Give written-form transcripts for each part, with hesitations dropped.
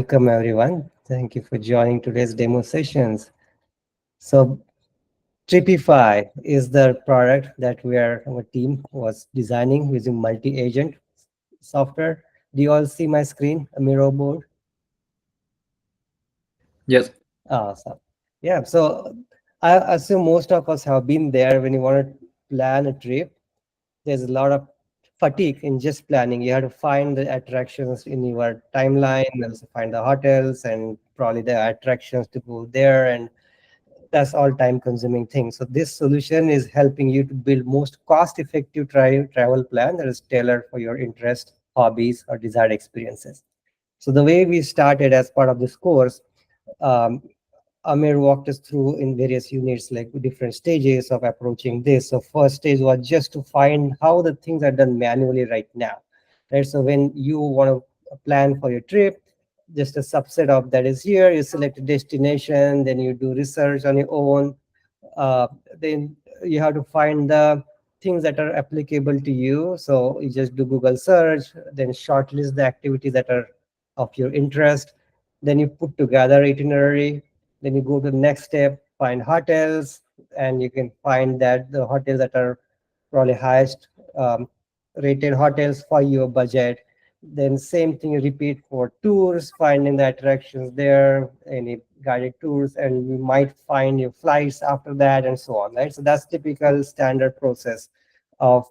Welcome everyone. Thank you for joining today's demo sessions. So Tripify is the product that our team was designing using multi-agent software. Do you all see my screen, a Miro board? Yes. So yeah, so I assume most of us have been there when you want to plan a trip. There's a lot of fatigue in just planning. You have to find the attractions in your timeline, also find the hotels and probably the attractions to go there, and that's all time consuming thing. So this solution is helping you to build most cost effective travel plan that is tailored for your interest, hobbies, or desired experiences. So the way we started as part of this course, um, Amir walked us through in various units, like different stages of approaching this. So first stage was just to find how the things are done manually right now. Right. So when you want to plan for your trip, just a subset of that is here. You select a destination, then you do research on your own. Uh, then you have to find the things that are applicable to you. So you just do Google search, then shortlist the activities that are of your interest. Then you put together itinerary. Then you go to the next step, find hotels, and you can find that the hotels that are probably highest rated hotels for your budget. Then same thing you repeat for tours, finding the attractions there, any guided tours, and you might find your flights after that and so on, right? So that's typical standard process of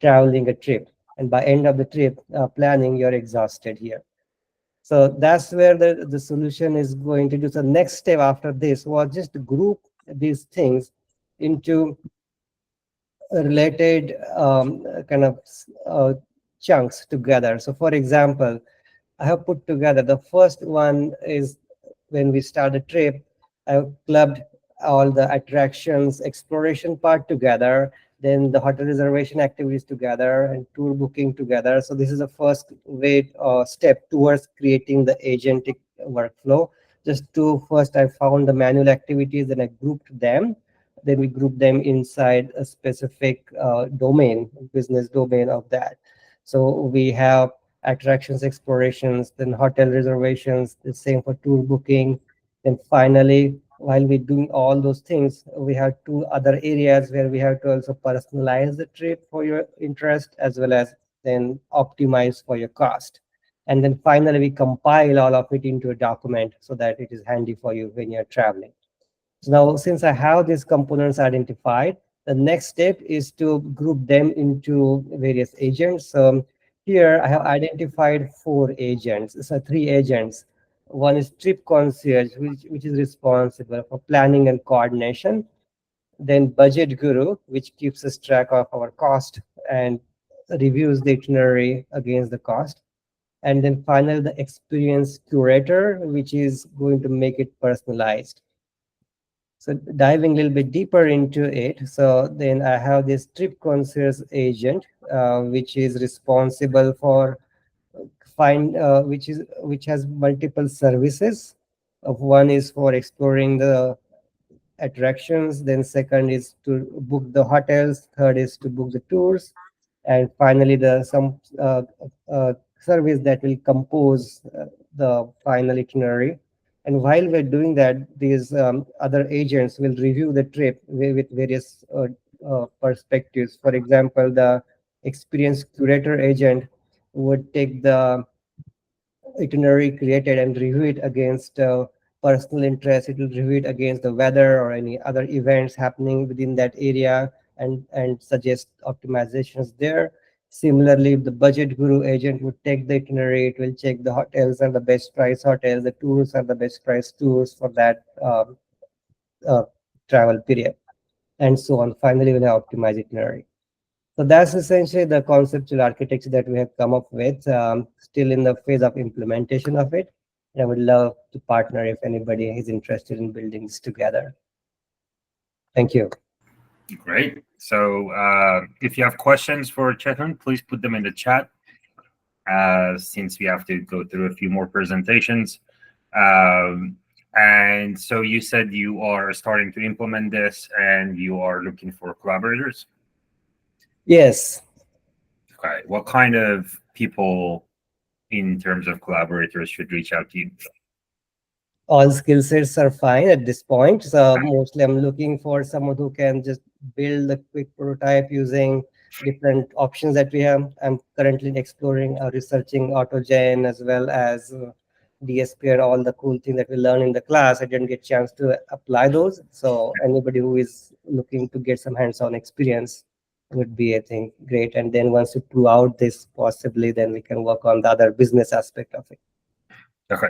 traveling a trip. And by end of the trip planning, you're exhausted here. So that's where the solution is going to do. So next step after this was just to group these things into related kind of chunks together. So for example, I have put together the first one is when we start a trip, I've clubbed all the attractions, exploration part together, then the hotel reservation activities together, and tour booking together. So this is the first way step towards creating the agentic workflow. Just to first, I found the manual activities, and I grouped them. Then we group them inside a specific domain, business domain of that. So we have attractions explorations, then hotel reservations, the same for tour booking. Then finally, while we're doing all those things, we have two other areas where we have to also personalize the trip for your interest as well as then optimize for your cost. And then finally, we compile all of it into a document so that it is handy for you when you're traveling. So now, since I have these components identified, the next step is to group them into various agents. So here I have identified 4 agents, so 3 agents. One is Trip Concierge, which is responsible for planning and coordination. Then Budget Guru, which keeps us track of our cost and reviews the itinerary against the cost. And then finally, the Experience Curator, which is going to make it personalized. So diving a little bit deeper into it, so then I have this trip concierge agent, which is responsible for which has multiple services. One is for exploring the attractions, then second is to book the hotels, third is to book the tours, and finally the some service that will compose the final itinerary. And while we're doing that, these other agents will review the trip with various perspectives. For example, the experience curator agent would take the itinerary created and review it against personal interest. It will review it against the weather or any other events happening within that area and suggest optimizations there. Similarly, if the budget guru agent would take the itinerary, it will check the hotels are the best price hotels, the tours are the best price tours for that uh, travel period, and so on. Finally, we'll have optimized itinerary. So that's essentially the conceptual architecture that we have come up with, still in the phase of implementation of it. And I would love to partner if anybody is interested in building this together. Thank you. Great. So if you have questions for Chetan, please put them in the chat since we have to go through a few more presentations. And so you said you are starting to implement this and you are looking for collaborators. Yes. Okay. What kind of people in terms of collaborators should reach out to you? All skill sets are fine at this point. So mostly I'm looking for someone who can just build a quick prototype using different options that we have. I'm currently exploring, researching AutoGen as well as DSP and all the cool things that we learn in the class. I didn't get chance to apply those. So anybody who is looking to get some hands-on experience would be, I think, great. And then once you prove out this, possibly then we can work on the other business aspect of it. Okay.